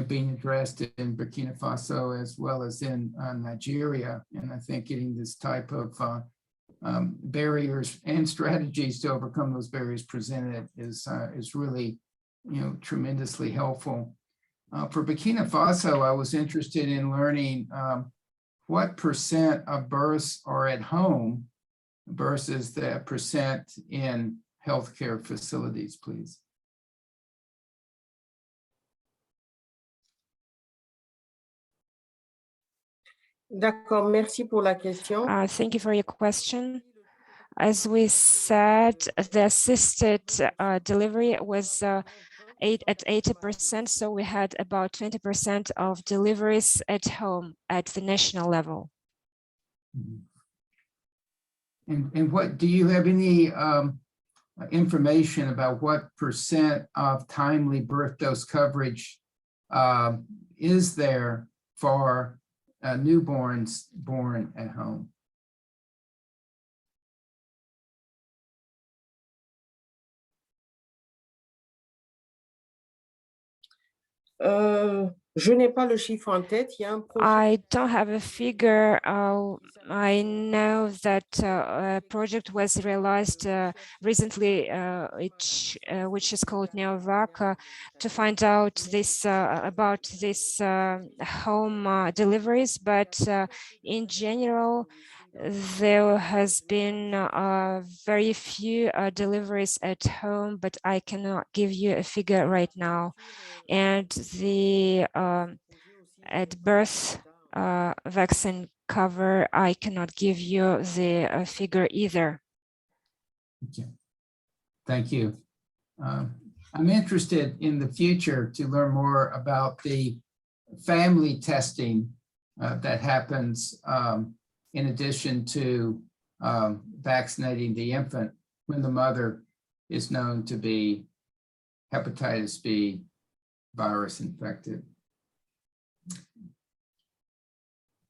being addressed in Burkina Faso as well as in Nigeria. And I think getting this type of barriers and strategies to overcome those barriers presented is really tremendously helpful. For Burkina Faso, I was interested in learning what percent of births are at home versus the percent in healthcare facilities, please. D'accord, merci pour la question. Thank you for your question. As we said, the assisted delivery was at 80%, so we had about 20% of deliveries at home at the national level. And what do you have any information about what percent of timely birth dose coverage is there for newborns born at home? Je n'ai pas le chiffre en tête. Il y a un projet. I don't have a figure. I know that a project was realized recently, which is called NeoVac, to find out this about this home deliveries. But in general, there has been very few deliveries at home, but I cannot give you a figure right now. And the at birth vaccine cover, I cannot give you the figure either. Okay. Thank you. I'm interested in the future to learn more about the family testing that happens in addition to vaccinating the infant when the mother is known to be hepatitis B virus infected.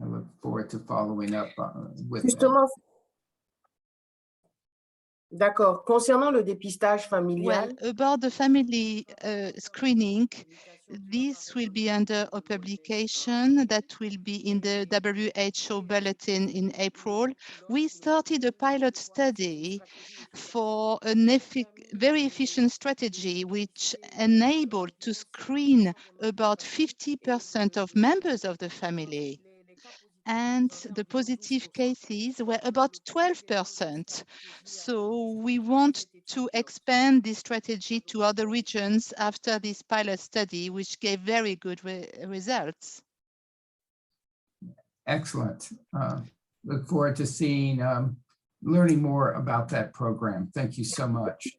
I look forward to following up with that. Justement, d'accord. Concernant le dépistage familial, Well, about the family screening, this will be under a publication that will be in the WHO bulletin in April. We started a pilot study for a very efficient strategy which enabled to screen about 50% of members of the family. And the positive cases were about 12%. So we want to expand this strategy to other regions after this pilot study, which gave very good results. Excellent. Look forward to seeing, learning more about that program. Thank you so much.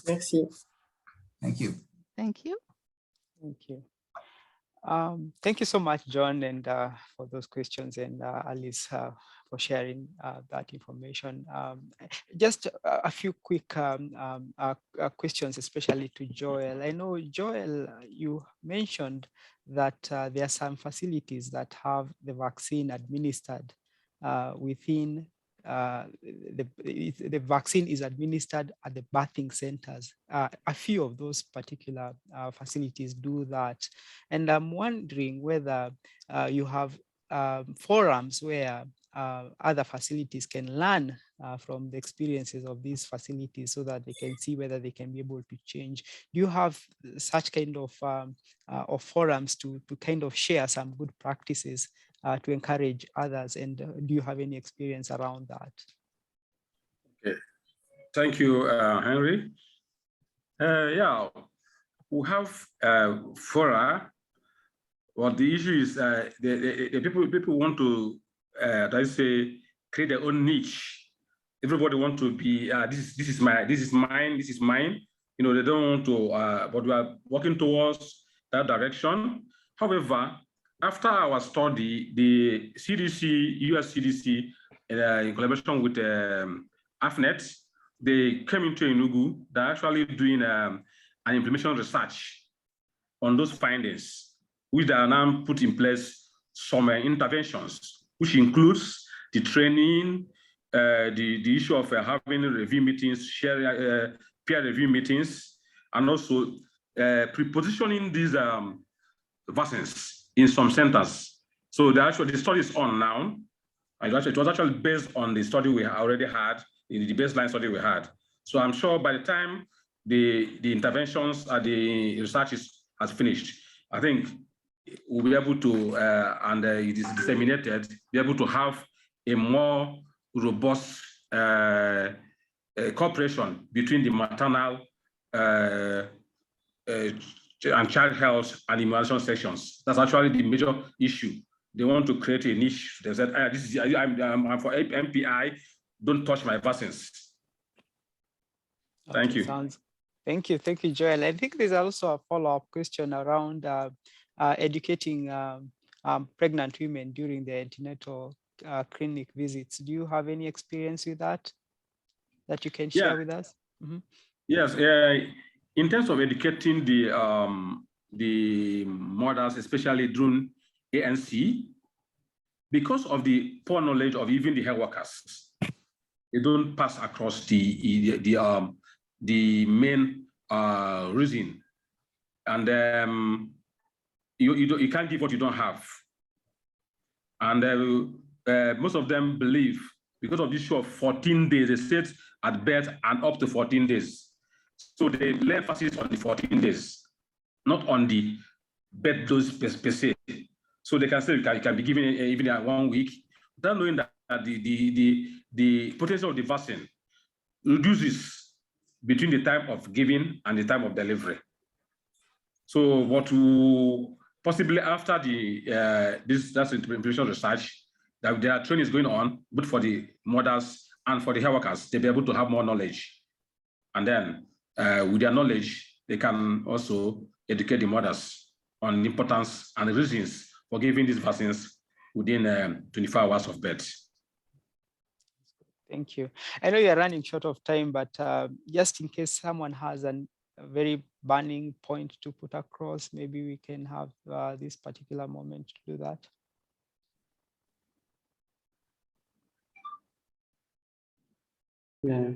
merci. Thank you. Thank you. Thank you. Thank you so much, John, and for those questions, and Alice for sharing that information. Just a few quick questions, especially to Joel. I know, Joel, you mentioned that there are some facilities that have the vaccine administered within the vaccine is administered at the birthing centers. A few of those particular facilities do that. And I'm wondering whether you have forums where other facilities can learn from the experiences of these facilities so that they can see whether they can be able to change. Do you have such kind of forums to kind of share some good practices to encourage others? And do you have any experience around that? Okay. Thank you, Henry. Yeah, we have fora. Well, the issue is the people want to, let's say, create their own niche. Everybody want to be this is mine. You know, they don't want to, but we are working towards that direction. However, after our study, the CDC, US CDC, in collaboration with AFNET, they came into Enugu. They're actually doing an implementation research on those findings, which they are now put in place some interventions, which includes the training, the issue of having review meetings, peer review meetings, and also pre-positioning these vaccines in some centers. So the study is on now. It was actually based on the study we already had, the baseline study we had. So I'm sure by the time the interventions and the research has finished, I think we'll be able to, and it is disseminated, be able to have a more robust cooperation between the maternal and child health and immunization sections. That's actually the major issue. They want to create a niche. They said, I'm for MPI, don't touch my vaccines. Thank you. Thank you, Joel. I think there's also a follow-up question around educating pregnant women during the antenatal clinic visits. Do you have any experience with that you can share with us? Mm-hmm. Yes, in terms of educating the mothers, especially during ANC, because of the poor knowledge of even the health workers, they don't pass across the main reason, and you can't give what you don't have, and most of them believe because of the issue of 14 days, they sit at birth and up to 14 days. So they lay emphasis on the 14 days, not on the birth dose per se. So they can say it can be given even at 1 week, without knowing that the potency of the vaccine reduces between the time of giving and the time of delivery. So what will possibly after that's implementation research, that there are trainings going on, both for the mothers and for the health workers, to be able to have more knowledge. And then with their knowledge, they can also educate the mothers on the importance and the reasons for giving these vaccines within 24 hours of birth. Thank you. I know you're running short of time, but just in case someone has a very burning point to put across, maybe we can have this particular moment to do that. Yeah.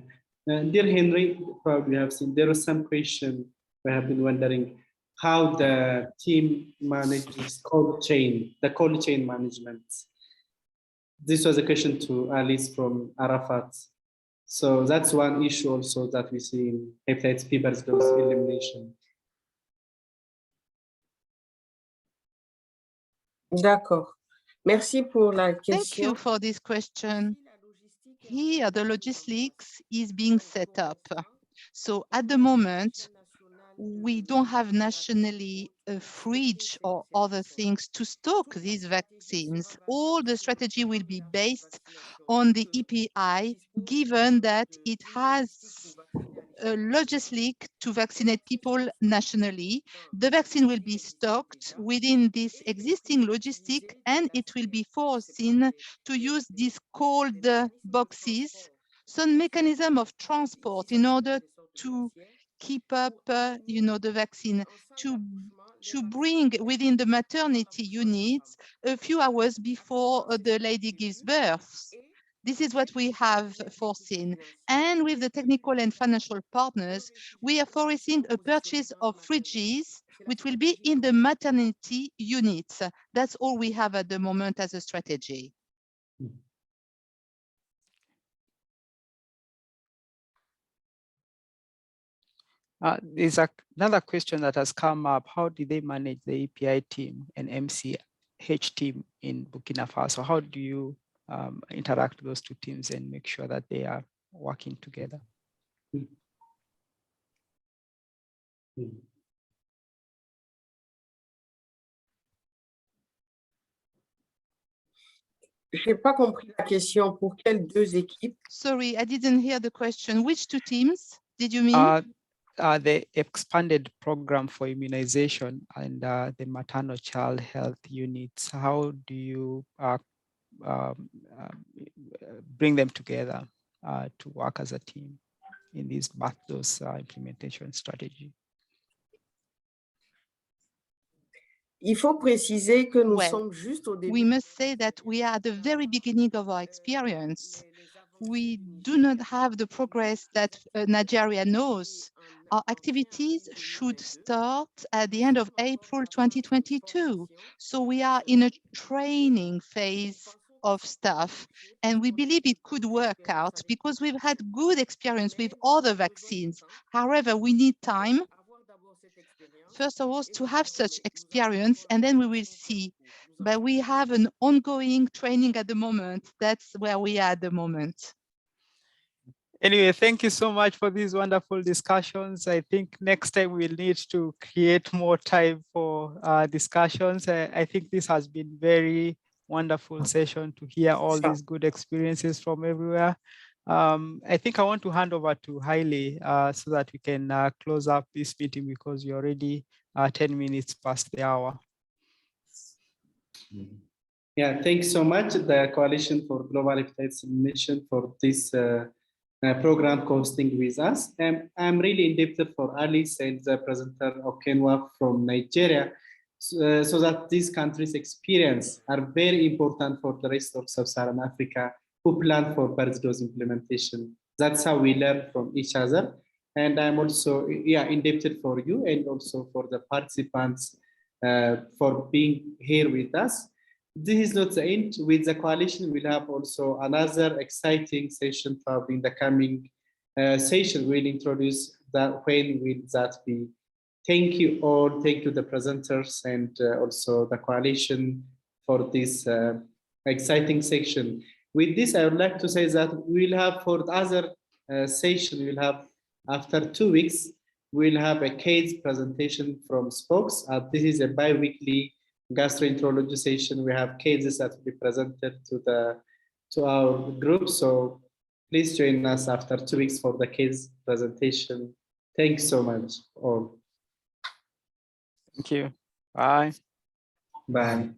Dear Henry, probably have seen there was some question we have been wondering how the team manages cold chain management. This was a question to Alice from Arafat. So that's one issue also that we see in hepatitis B birth dose elimination. D'accord. Merci pour la question. Thank you for this question. Here, the logistics is being set up. So at the moment, we don't have nationally a fridge or other things to stock these vaccines. All the strategy will be based on the EPI, given that it has a logistic to vaccinate people nationally. The vaccine will be stocked within this existing logistic, and it will be foreseen to use these cold boxes, some mechanism of transport in order to keep up, the vaccine, to bring within the maternity units a few hours before the lady gives birth. This is what we have foreseen. And with the technical and financial partners, we are foreseeing a purchase of fridges, which will be in the maternity units. That's all we have at the moment as a strategy. There's another question that has come up. How do they manage the API team and MCH team in Burkina Faso? How do you interact with those two teams and make sure that they are working together? Je n'ai pas compris la question. Pour quelles deux équipes? Sorry, I didn't hear the question. Which two teams did you mean? The expanded program for immunization and the maternal child health units. How do you bring them together to work as a team in this birth dose implementation strategy? Il faut préciser que nous sommes juste au début. We must say that we are at the very beginning of our experience. We do not have the progress that Nigeria knows. Our activities should start at the end of April 2022. So we are in a training phase of staff, and we believe it could work out because we've had good experience with other vaccines. However, we need time, first of all, to have such experience, and then we will see. But we have an ongoing training at the moment. That's where we are at the moment. Anyway, thank you so much for these wonderful discussions. I think next time we'll need to create more time for discussions. I think this has been very wonderful session to hear all these good experiences from everywhere. I think I want to hand over to Haile so that we can close up this meeting because you're already 10 minutes past the hour. Yeah, thanks so much, the Coalition for Global Hepatitis Elimination, for this program hosting with us. I'm really indebted for Alice and the presenter Okenwa from Nigeria, so that these countries' experience are very important for the rest of Sub-Saharan Africa who plan for birth dose implementation. That's how we learn from each other. And I'm also indebted for you and also for the participants for being here with us. This is not the end. With the coalition, we'll have also another exciting session probably in the coming session. We'll introduce that. When will that be? Thank you all. Thank you the presenters and also the coalition for this exciting section. With this, I would like to say that we'll have for the other session, we'll have after 2 weeks, we'll have a case presentation from spokes. This is a bi-weekly gastroenterology session. We have cases that will be presented to our group. So please join us after 2 weeks for the case presentation. Thanks so much all. Thank you. Bye. Bye.